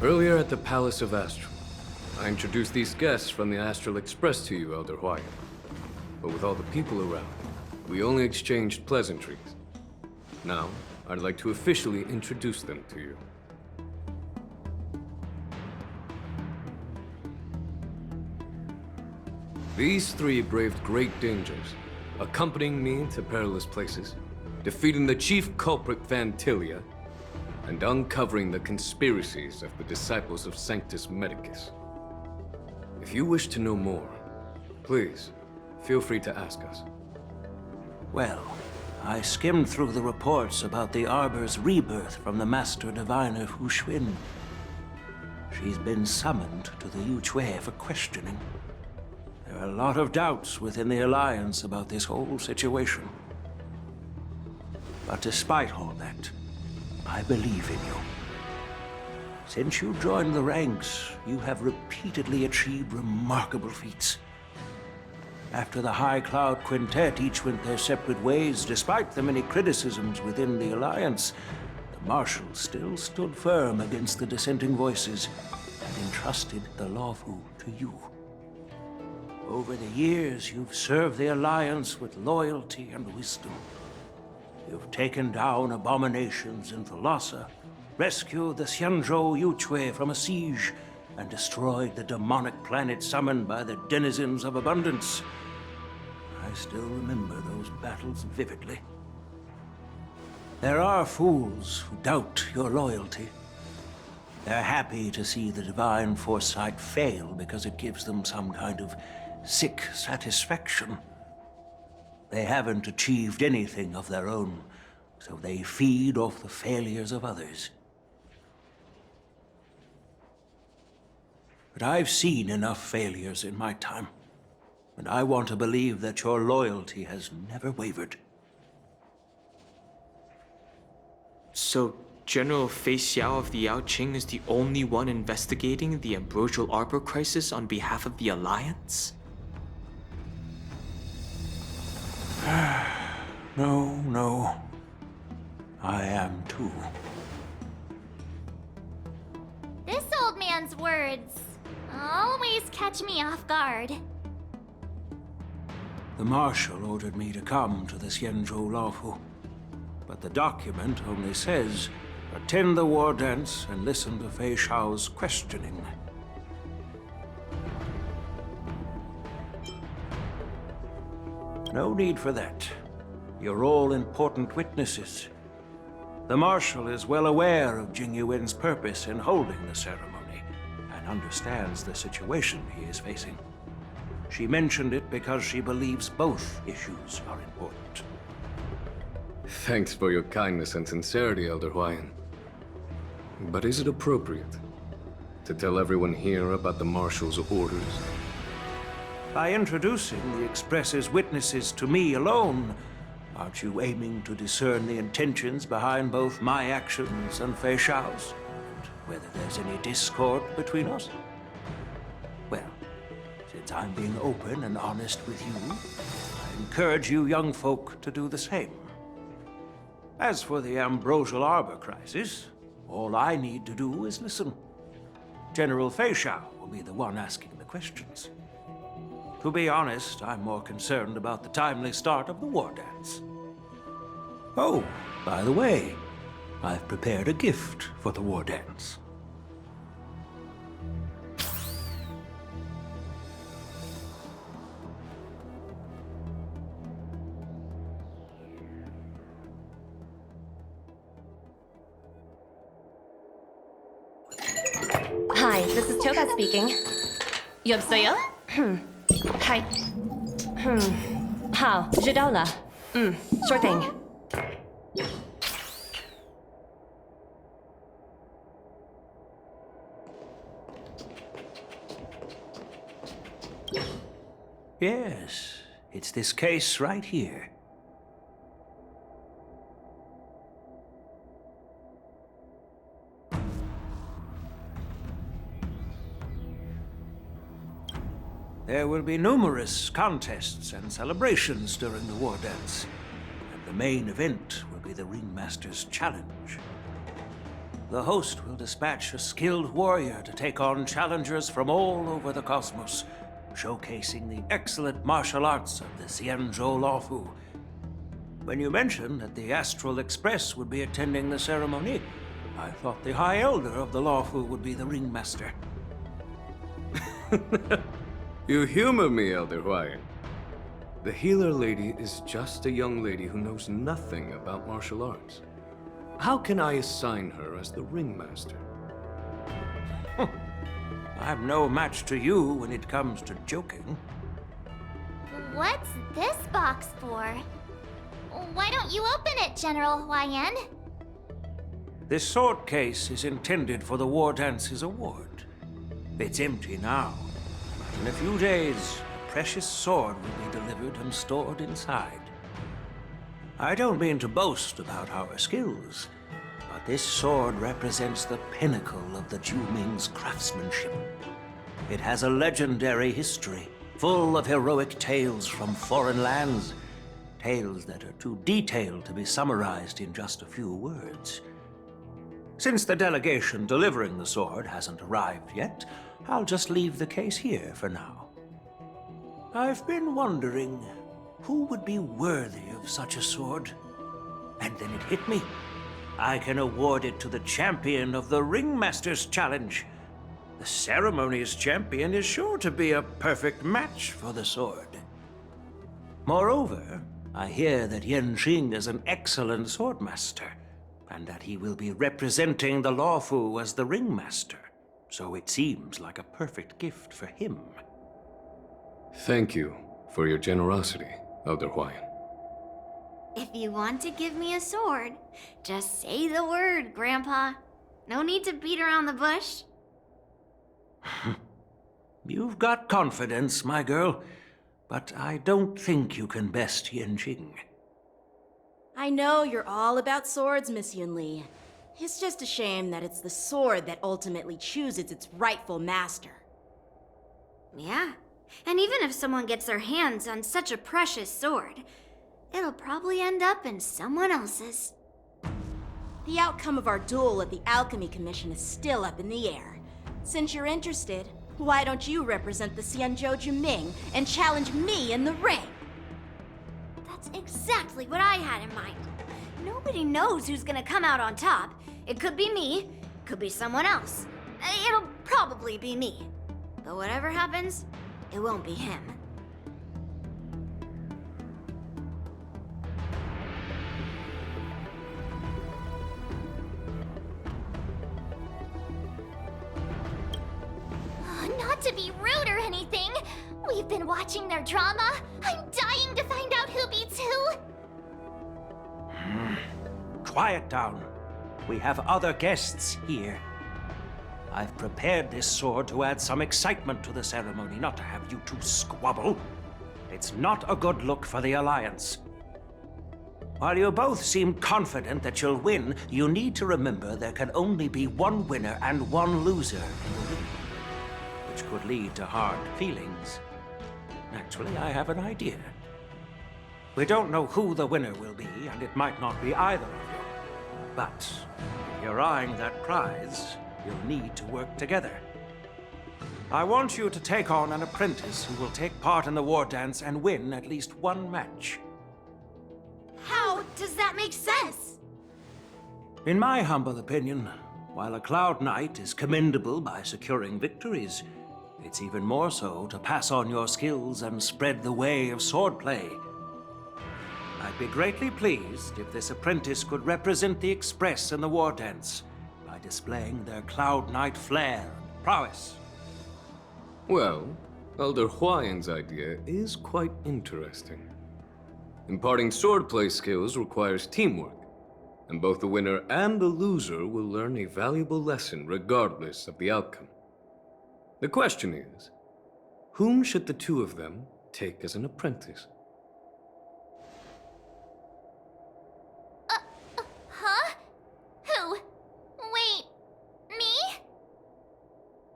Earlier at the Palace of Astral, I introduced these guests from the Astral Express to you, Elder Hwyan. But with all the people around, we only exchanged pleasantries. Now, I'd like to officially introduce them to you. These three braved great dangers, accompanying me to perilous places, defeating the chief culprit Vantilia, and uncovering the conspiracies of the disciples of Sanctus Medicus. If you wish to know more, please, feel free to ask us. Well, I skimmed through the reports about the Arbor's rebirth from the Master Diviner Fu Xuan. She's been summoned to the Yu Chui for questioning. There are a lot of doubts within the Alliance about this whole situation. But despite all that, I believe in you. Since you joined the ranks, you have repeatedly achieved remarkable feats. After the High Cloud Quintet each went their separate ways, despite the many criticisms within the Alliance, the Marshals still stood firm against the dissenting voices and entrusted the Lawfu to you. Over the years, you've served the Alliance with loyalty and wisdom. You've taken down abominations in Thalassa, rescued the Xianzhou Yu Chui from a siege, and destroyed the demonic planet summoned by the denizens of abundance. I still remember those battles vividly. There are fools who doubt your loyalty. They're happy to see the divine foresight fail because it gives them some kind of sick satisfaction. They haven't achieved anything of their own, so they feed off the failures of others. But I've seen enough failures in my time, and I want to believe that your loyalty has never wavered. So, General Fei Xiao of the Yaoqing is the only one investigating the Ambrosial Arbor crisis on behalf of the Alliance? No. I am too. This old man's words always catch me off guard. The Marshal ordered me to come to the Xianzhou Lawfu, but the document only says, attend the war dance and listen to Fei Xiao's questioning. No need for that. You're all important witnesses. The Marshal is well aware of Jing Yuan's purpose in holding the ceremony, and understands the situation he is facing. She mentioned it because she believes both issues are important. Thanks for your kindness and sincerity, Elder Hwyan. But is it appropriate to tell everyone here about the Marshal's orders? By introducing the Express's witnesses to me alone, aren't you aiming to discern the intentions behind both my actions and Fei Xiao's? And whether there's any discord between us? Well, since I'm being open and honest with you, I encourage you young folk to do the same. As for the Ambrosial Arbor crisis, all I need to do is listen. General Fei Xiao will be the one asking the questions. To be honest, I'm more concerned about the timely start of the war dance. Oh, by the way, I've prepared a gift for the war dance. Hi, this is Toga speaking. 여보세요? Hi. 好，知道了。Sure thing. Yes, it's this case right here. There will be numerous contests and celebrations during the war dance, and the main event will be the Ringmaster's Challenge. the host will dispatch a skilled warrior to take on challengers from all over the cosmos, showcasing the excellent martial arts of the Xianzhou Lawfu. When you mentioned that the Astral Express would be attending the ceremony, I thought the High Elder of the Lawfu would be the ringmaster. You humor me, Elder Huayan. The healer lady is just a young lady who knows nothing about martial arts. How can I assign her as the ringmaster? I'm no match to you when it comes to joking. What's this box for? Why don't you open it, General Huayan? This sword case is intended for the War Dance's award. It's empty now, but in a few days, a precious sword will be delivered and stored inside. I don't mean to boast about our skills, but this sword represents the pinnacle of the Juming's craftsmanship. It has a legendary history, full of heroic tales from foreign lands, tales that are too detailed to be summarized in just a few words. Since the delegation delivering the sword hasn't arrived yet, I'll just leave the case here for now. I've been wondering who would be worthy of such a sword. And then it hit me. I can award it to the champion of the Ringmaster's Challenge. The ceremony's champion is sure to be a perfect match for the sword. Moreover, I hear that Yanqing is an excellent swordmaster, and that he will be representing the Lawfu as the ringmaster, so it seems like a perfect gift for him. Thank you for your generosity, Elder Huayan. If you want to give me a sword, just say the word, Grandpa. No need to beat around the bush. You've got confidence, my girl, but I don't think you can best Yanqing. I know you're all about swords, Miss Yunli. It's just a shame that it's the sword that ultimately chooses its rightful master. Yeah, and even if someone gets their hands on such a precious sword, it'll probably end up in someone else's. The outcome of our duel at the Alchemy Commission is still up in the air. Since you're interested, why don't you represent the Xianzhou Juming and challenge me in the ring? That's exactly what I had in mind. Nobody knows who's gonna come out on top. It could be me, could be someone else. It'll probably be me. But whatever happens, it won't be him. Not to be rude or anything. We've been watching their drama. I'm dying to find out who beats who. Quiet down. We have other guests here. I've prepared this sword to add some excitement to the ceremony, not to have you two squabble. It's not a good look for the Alliance. While you both seem confident that you'll win, you need to remember there can only be one winner and one loser in the ring, which could lead to hard feelings. Actually, I have an idea. We don't know who the winner will be, and it might not be either of you. But if you're eyeing that prize, you'll need to work together. I want you to take on an apprentice who will take part in the war dance and win at least one match. How does that make sense? In my humble opinion, while a Cloud Knight is commendable by securing victories, it's even more so to pass on your skills and spread the way of swordplay. I'd be greatly pleased if this apprentice could represent the Express in the war dance by displaying their Cloud Knight flair and prowess. Well, Elder Huayan's idea is quite interesting. Imparting swordplay skills requires teamwork, and both the winner and the loser will learn a valuable lesson regardless of the outcome. The question is, whom should the two of them take as an apprentice? Huh? Who? Wait, me?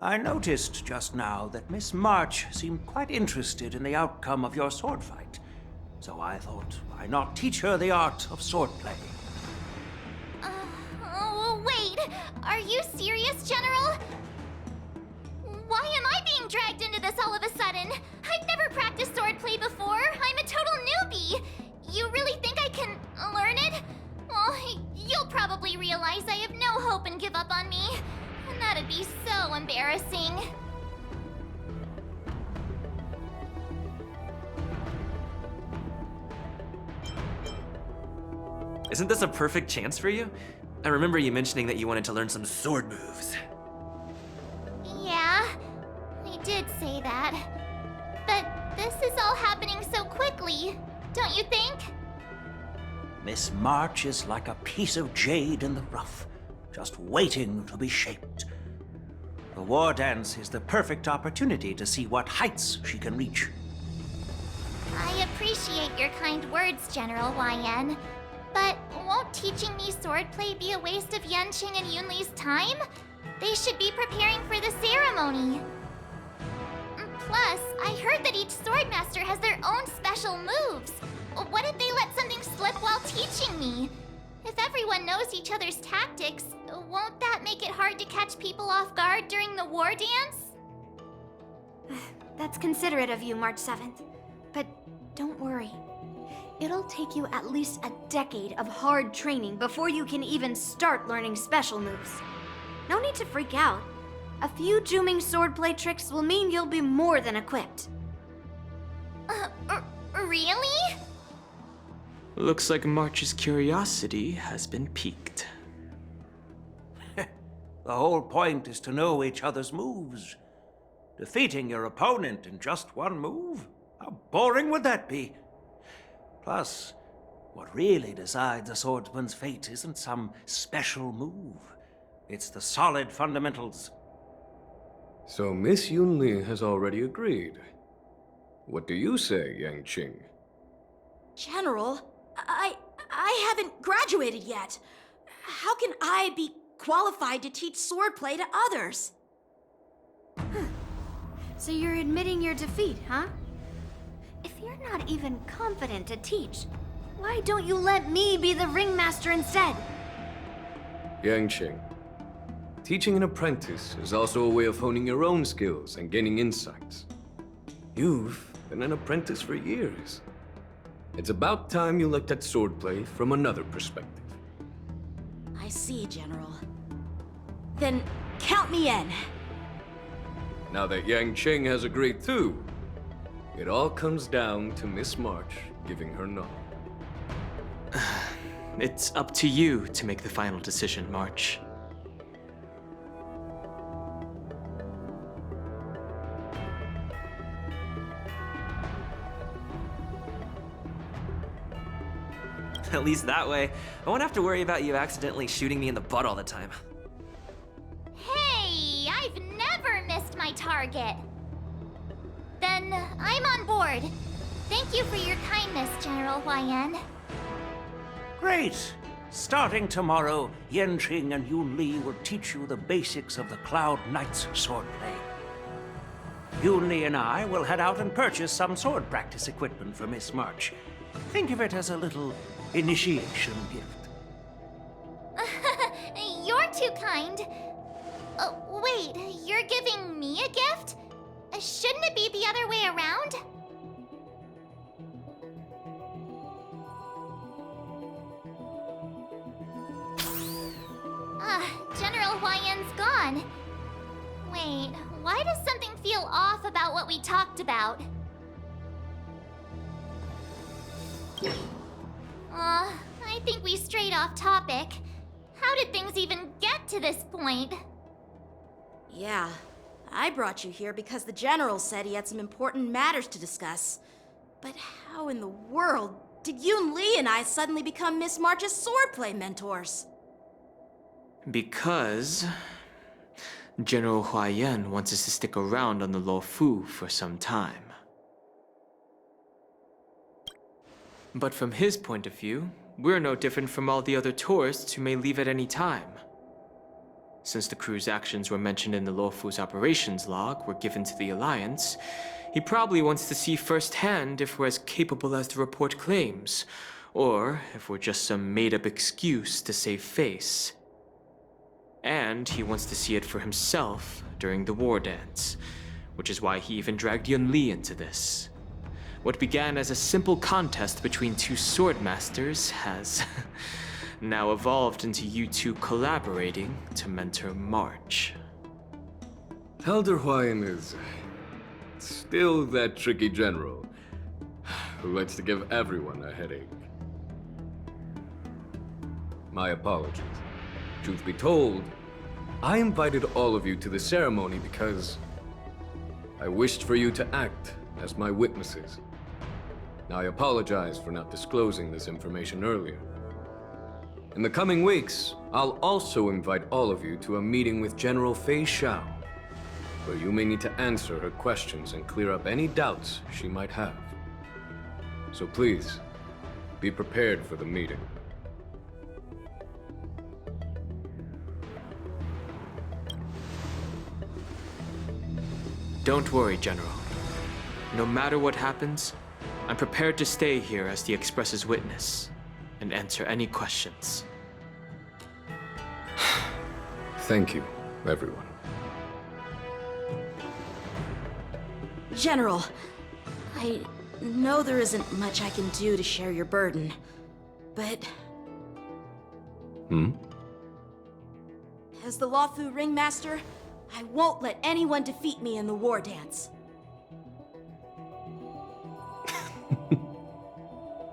I noticed just now that Miss March seemed quite interested in the outcome of your sword fight. So I thought, why not teach her the art of swordplay? Oh, wait. you serious, General? Why am I being dragged into this all of a sudden? I've never practiced swordplay before. I'm a total newbie. You really think I can learn it? Well, you'll probably realize I have no hope and give up on me. And that'd be so embarrassing. Isn't this a perfect chance for you? I remember you mentioning that you wanted to learn some sword moves. Yeah, I did say that. But this is all happening so quickly, don't you think? Miss March is like a piece of jade in the rough, just waiting to be shaped. The war dance is the perfect opportunity to see what heights she can reach. I appreciate your kind words, General YN. But won't teaching me swordplay be a waste of Yanqing and Yunli's time? They should be preparing for the ceremony. Plus, I heard that each swordmaster has their own special moves. What if they let something slip while teaching me? If everyone knows each other's tactics, won't that make it hard to catch people off guard during the war dance? That's considerate of you, March 7th. But don't worry. It'll take you at least a decade of hard training before you can even start learning special moves. No need to freak out. A few Juming swordplay tricks will mean you'll be more than equipped. Really? Looks like March's curiosity has been piqued. The whole point is to know each other's moves. Defeating your opponent in just one move? How boring would that be? Plus, what really decides a swordsman's fate isn't some special move. It's the solid fundamentals. So Miss Yunli has already agreed. What do you say, Yanqing? General, I haven't graduated yet. How can I be qualified to teach swordplay to others? So you're admitting your defeat, huh? If you're not even confident to teach, why don't you let me be the ringmaster instead? Yanqing, teaching an apprentice is also a way of honing your own skills and gaining insights. You've been an apprentice for years. It's about time you looked at swordplay from another perspective. I see, General. Then count me in. Now that Yanqing has agreed too, it all comes down to Miss March giving her nod. It's up to you to make the final decision, March. At least that way, I won't have to worry about you accidentally shooting me in the butt all the time. Hey, I've never missed my target. Then I'm on board. Thank you for your kindness, General YN. Great! Starting tomorrow, Yanqing and Yunli will teach you the basics of the Cloud Knight's swordplay. Yunli and I will head out and purchase some sword practice equipment for Miss March. Think of it as a little initiation gift. You're too kind. Wait, you're giving me a gift? Shouldn't it be the other way around? General YN's gone. Wait, why does something feel off about what we talked about? I think we strayed off topic. How did things even get to this point? Yeah, I brought you here because the General said he had some important matters to discuss. But how in the world did Yoon Lee and I suddenly become Miss March's swordplay mentors? Because General Huayan wants us to stick around on the Luofu for some time. But from his point of view, we're no different from all the other tourists who may leave at any time. Since the crew's actions were mentioned in the Luofu's operations log were given to the Alliance, he probably wants to see firsthand if we're as capable as the report claims, or if we're just some made-up excuse to save face. And he wants to see it for himself during the war dance, which is why he even dragged Yun Li into this. What began as a simple contest between two sword masters has now evolved into you two collaborating to mentor March. Elder Huayan is still that tricky general who likes to give everyone a headache. My apologies. Truth be told, I invited all of you to the ceremony because I wished for you to act as my witnesses. I apologize for not disclosing this information earlier. In the coming weeks, I'll also invite all of you to a meeting with General Fei Xiao, where you may need to answer her questions and clear up any doubts she might have. So please, be prepared for the meeting. Don't worry, General. No matter what happens, I'm prepared to stay here as the Express's witness and answer any questions. Thank you, everyone. General, I know there isn't much I can do to share your burden, but... As the Luofu Ringmaster, I won't let anyone defeat me in the war dance.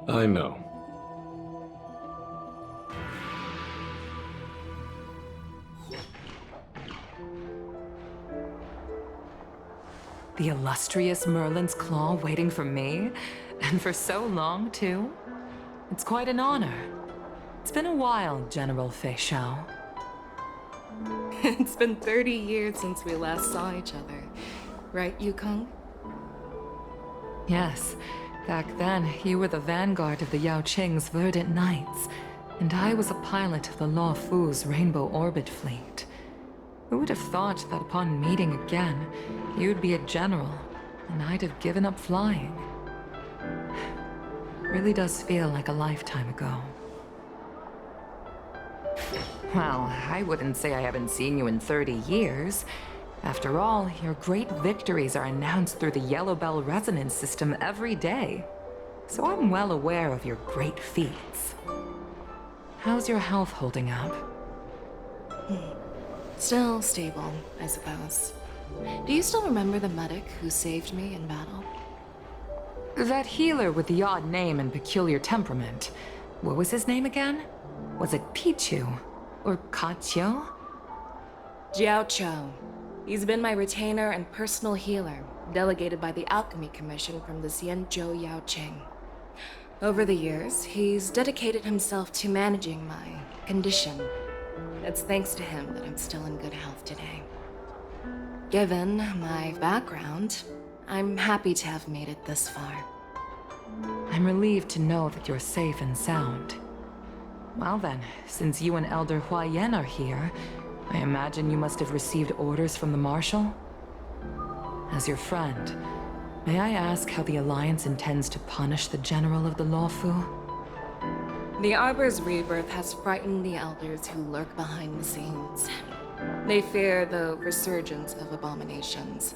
I know. The illustrious Merlin's Claw waiting for me? And for so long, too? It's quite an honor. It's been a while, General Fei Xiao. It's been 30 years since we last saw each other. Right, Yukong? Yes. Back then, you were the vanguard of the Yao Qing's Verdant Knights, and I was a pilot of the Luo Fu's Rainbow Orbit Fleet. Who would have thought that upon meeting again, you'd be a general, and I'd have given up flying? Really does feel like a lifetime ago. Well, I wouldn't say I haven't seen you in 30 years. After all, your great victories are announced through the Yellow Bell resonance system every day. So I'm well aware of your great feats. How's your health holding up? Still stable, I suppose. Do you still remember the medic who saved me in battle? That healer with the odd name and peculiar temperament. What was his name again? Was it Pichu? Or Kachio? Jiao Cho. He's been my retainer and personal healer, delegated by the Alchemy Commission from the Xianzhou Yao Qing. Over the years, he's dedicated himself to managing my condition. It's thanks to him that I'm still in good health today. Given my background, I'm happy to have made it this far. I'm relieved to know that you're safe and sound. Well then, since you and Elder Huayan are here, I imagine you must have received orders from the Marshal? As your friend, may I ask how the Alliance intends to punish the General of the Luofu? The Arbor's rebirth has frightened the elders who lurk behind the scenes. They fear the resurgence of abominations,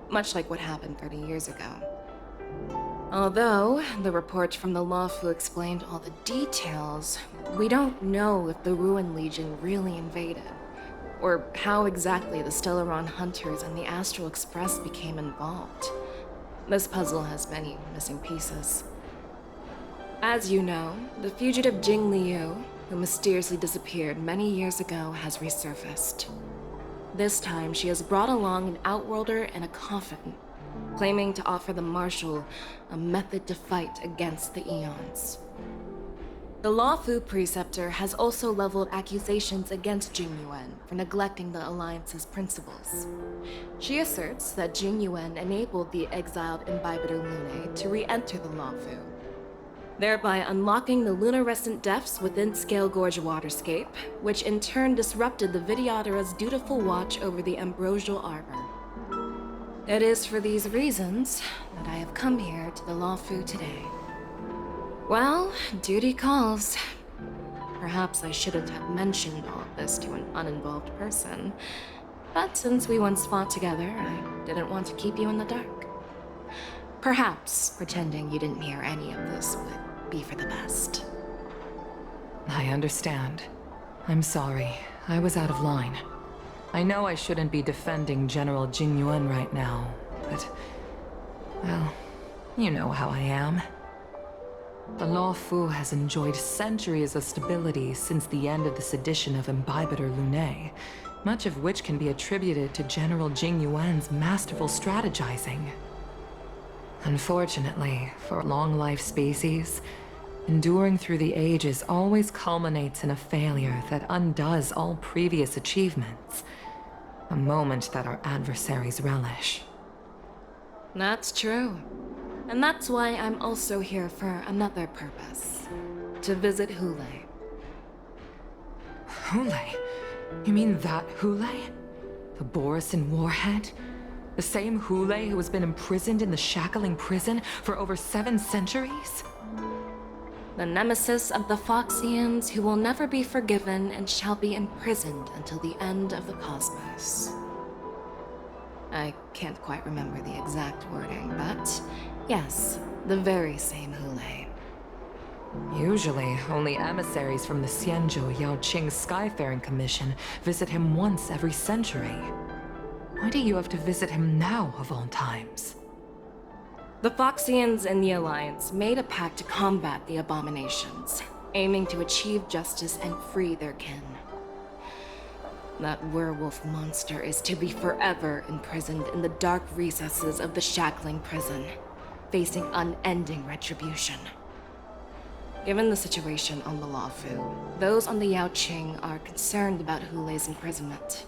much like what happened 30 years ago. Although the report from the Luofu explained all the details, we don't know if the Ruin Legion really invaded, or how exactly the Stellaron Hunters and the Astral Express became involved. This puzzle has many missing pieces. As you know, the fugitive Jing Liu, who mysteriously disappeared many years ago, has resurfaced. This time, she has brought along an Outworlder in a coffin, claiming to offer the Marshal a method to fight against the Eons. The Luofu Preceptor has also leveled accusations against Jing Yuan for neglecting the Alliance's principles. She asserts that Jing Yuan enabled the exiled Imbibitor Lunae to re-enter the Luofu, thereby unlocking the lunarescent depths within Scale Gorge Waterscape, which in turn disrupted the Vidyadhara's dutiful watch over the Ambrosial Arbor. It is for these reasons that I have come here to the Luofu today. Well, duty calls. perhaps I shouldn't have mentioned all of this to an uninvolved person. But since we once fought together, I didn't want to keep you in the dark. Perhaps pretending you didn't hear any of this would be for the best. I understand. I'm sorry. I was out of line. I know I shouldn't be defending General Jingyuan right now, but... well, you know how I am. The Luofu has enjoyed centuries of stability since the end of the sedition of Imbibitor Lunae, much of which can be attributed to General Jingyuan's masterful strategizing. Unfortunately, for long-life species, enduring through the ages always culminates in a failure that undoes all previous achievements. A moment that our adversaries relish. That's true. And that's why I'm also here for another purpose. To visit Hule. Hule? You mean that Hule? The Borisin warhead? The same Hule who has been imprisoned in the Shackling prison for over 7 centuries? The nemesis of the Foxians who will never be forgiven and shall be imprisoned until the end of the cosmos. I can't quite remember the exact wording, but yes, the very same Hule. Usually, only emissaries from the Xianzhou Yaoqing Skyfaring Commission visit him once every century. Why do you have to visit him now, of all times? The Foxians and the Alliance made a pact to combat the abominations, aiming to achieve justice and free their kin. That werewolf monster is to be forever imprisoned in the dark recesses of the Shackling prison, facing unending retribution. Given the situation on the Luofu, those on the Yaoqing are concerned about Hule's imprisonment.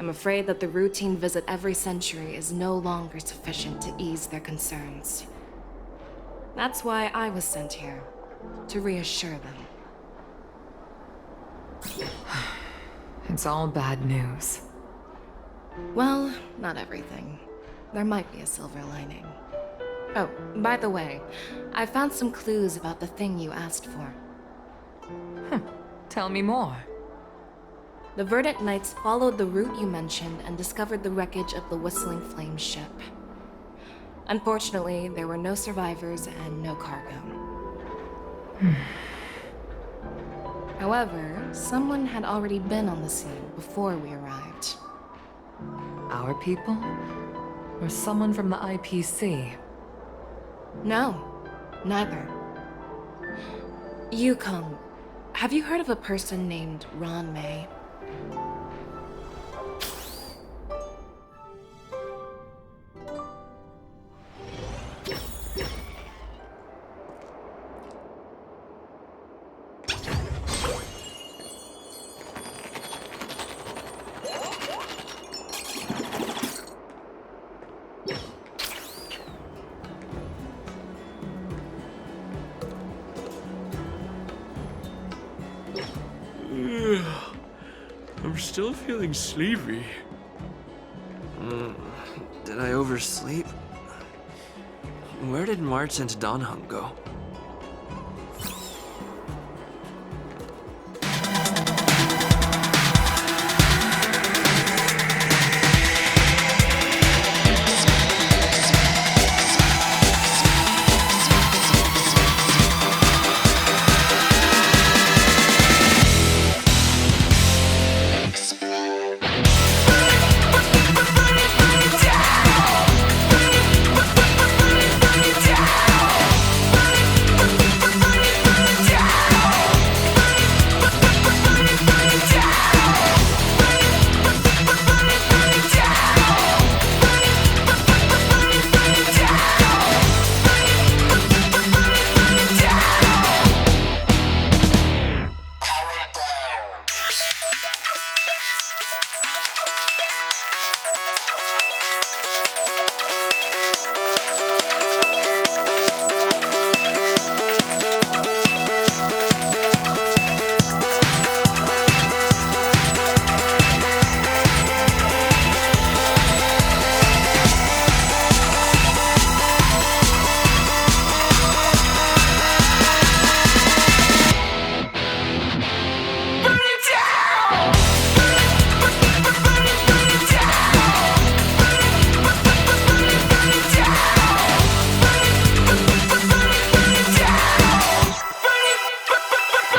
I'm afraid that the routine visit every century is no longer sufficient to ease their concerns. That's why I was sent here, to reassure them. It's all bad news. Well, not everything. There might be a silver lining. Oh, by the way, I found some clues about the thing you asked for. Tell me more. The Verdant Knights followed the route you mentioned and discovered the wreckage of the Whistling Flame ship. Unfortunately, there were no survivors and no cargo. However, someone had already been on the scene before we arrived. Our people? Or someone from the IPC? No, neither. Yukong, have you heard of a person named Ron May? I'm still feeling sleepy. Did I oversleep? Where did March and Donhung go?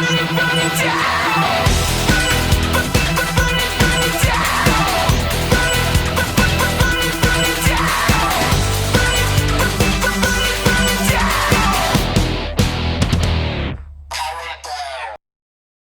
die.